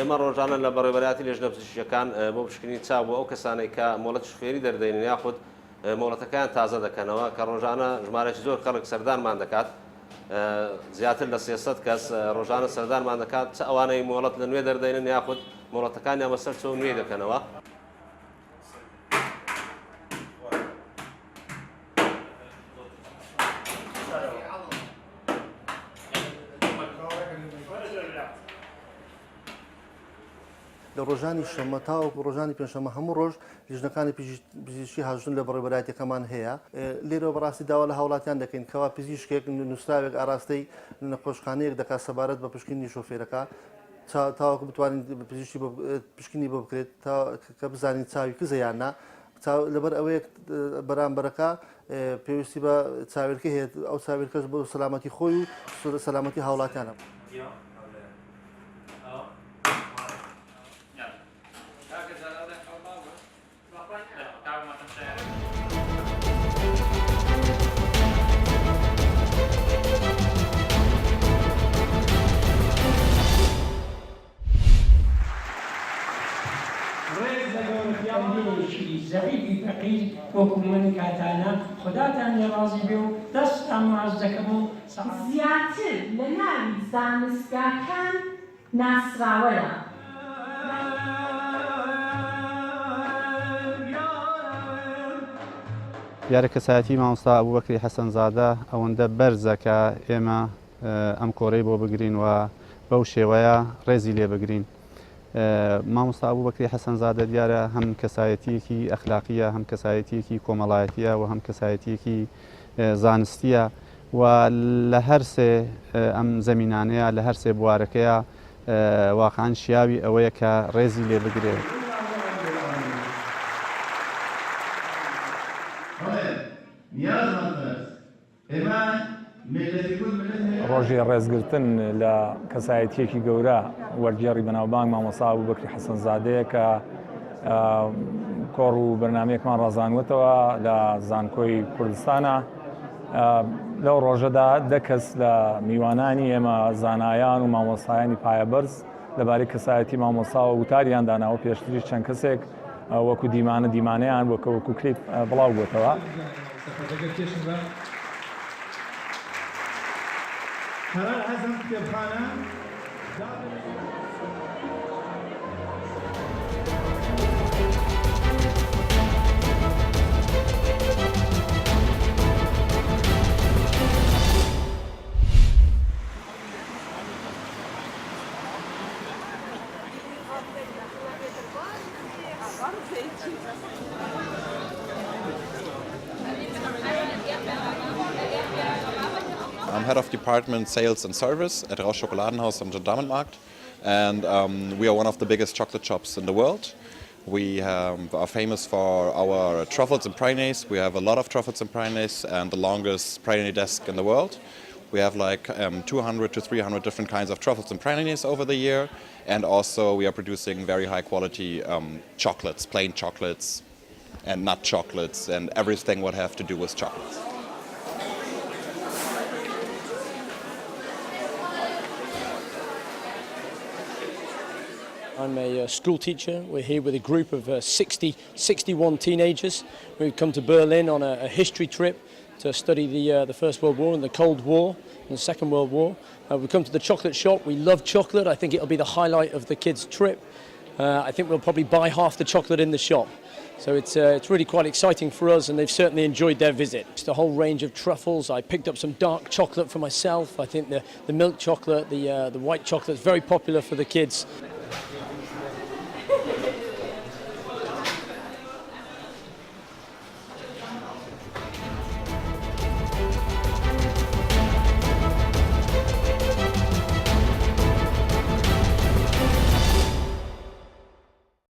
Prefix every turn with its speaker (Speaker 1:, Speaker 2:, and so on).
Speaker 1: ئێمە ڕۆژانە لە بەڕێوەبەراتی لێژنە پزیشکیەکان بۆ پشکنینی چاو بۆ ئەو کەسانەی کە مۆڵەت شخێری دەردەین یاخود مۆڵەتەکان تازە دەکەنەوە کە ڕۆژانە ژمارەی زۆر خەڵک سەردانمان دەکات زیاتر لە 300 کەس ڕۆژانە سەردانمان دەکات چ ئەوانەی مۆڵەت لە نوێ دەردەینن یاخود مۆڵەتەکانیان بەسەر چۆ نوێ دەکەنەوە.
Speaker 2: لە ڕۆژانی شەمە تاوەکو ڕۆژانی پێنجشەمە هەموو ڕۆژ لیژنەکانی پزیشکی هاژن لە بەڕێوەبەرایەتەکەمان هەیە. لێرە بەڕاستی داوا لە هاوڵاتیان دەکەین کەوا پزیشکێک نووسراوێک ئاراستەی نەخۆشخانەیەک دەکات سەبارەت بە پشکنینی شۆفێرەکە تاوەکو بتوانین پزیشکی پشکنی بۆ بکرێت کە بزانین چاوی کزە یان نا. لەبەر ئەوەیە بەرامبەرەکە پێویستی بە چاوێرکە هەیە ئەو چاوێرکەش بۆ سەلامەتی خۆی و سەلامەتی هاوڵاتیانە.
Speaker 3: زەعیفی فەقیر وەکو من کاتانە خوداتان لێ ڕازی بێ و دەستان ماز دەکەم و
Speaker 4: زیاتر لە ناوی زانستگاکان ناسراوەیە.
Speaker 5: دیارە کەسایەتی مامۆستا ئەبووبەکری حەسەن زادە ئەوەندە بەرزە کە ئێمە ئەم کۆڕەی بۆ بگرین و بەو شێوەیە ڕێزی لێ بگرین. مامۆستا ئەبووبەکری حەسەن زادە دیارە هەم کەسایەتیەکی ئەخلاقیە، هەم کەسایەتیەکی کۆمەڵایەتیە و هەم کەسایەتیەکی زانستیە و لە هەر سێ ئەم زەمینانەیە لە هەر سێ بوارەکەیە واقعان شیاوی ئەوەیە کە ڕێزی لێ بگرێت.
Speaker 6: ڕۆژی ڕێزگرتن لە کەسایەتیەکی گەورە وەرگێڕی بەناوبانگ مامۆستا ئەبووبەکری حەسەن زادەیە کە کۆڕ و بەرنامەیەکمان ڕازانوەتەوە لە زانکۆی کوردستانە. لەو ڕۆژەدا دە کەس لە میوانانی ئێمە زانایان و مامۆستایانی پایەبەرز لەبارەی کەسایەتی مامۆستا و وتاریان داناوە پێشتری چەند کەسێک وەکو دیمانەیان وەکو کلیپ بڵاو بووتەوە.
Speaker 7: I'm head of department sales and service at Rausch Schokoladenhaus am Gendarmenmarkt, and we are one of the biggest chocolate shops in the world. We are famous for our truffles and pralines. We have a lot of truffles and pralines and the longest praline desk in the world. We have like 200 to 300 different kinds of truffles and pralines over the year, and also we are producing very high quality chocolates, plain chocolates and nut chocolates and everything what have to do with chocolates.
Speaker 8: I'm a school teacher. We're here with a group of 61 teenagers. We've come to Berlin on a history trip to study the First World War and the Cold War and the Second World War. We've come to the chocolate shop. We love chocolate. I think it'll be the highlight of the kids' trip. I think we'll probably buy half the chocolate in the shop. So it's really quite exciting for us, and they've certainly enjoyed their visit. It's a whole range of truffles. I picked up some dark chocolate for myself. I think the milk chocolate, the white chocolate is very popular for the kids.